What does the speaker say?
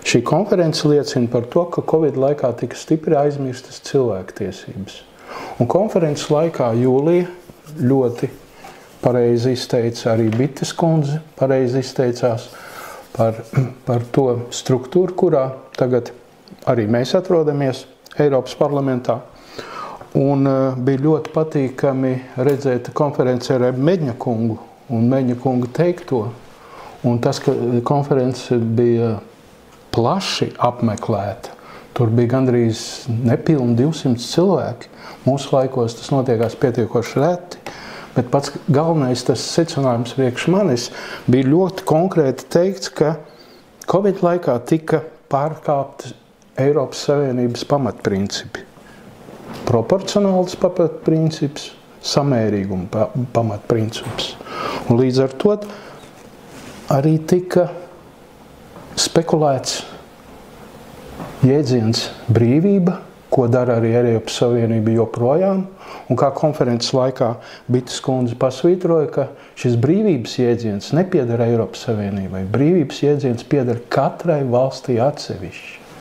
Šī konference liecina par to, ka Covid laikā tika stipri aizmirstas cilvēktiesības. Un konferences laikā jūlija ļoti pareizi izteica arī Bites kundze, pareizi izteicās par to struktūru, kurā tagad arī mēs atrodamies Eiropas parlamentā. Un bija ļoti patīkami redzēt konferencē ar Meģņa kungu un Meģņa kunga teikto. Un tas, ka konference bija plaši apmeklēta, tur bija gandrīz nepilni 200 cilvēki. Mūsu laikos tas notiekās pietiekoši reti, bet pats galvenais tas secinājums priekš manis bija ļoti konkrēti teikts, ka Covid laikā tika pārkāptas Eiropas Savienības pamatprincipi. Proporcionāls pamatprincips, samērīguma pamatprincips. Un līdz ar to arī tika spekulēts jēdziens brīvība, ko dara arī Eiropas Savienība joprojām. Un kā konferences laikā Bites kundze pasvītroja, ka šis brīvības jēdziens nepieder Eiropas Savienībai. Brīvības jēdziens pieder katrai valstī atsevišķi.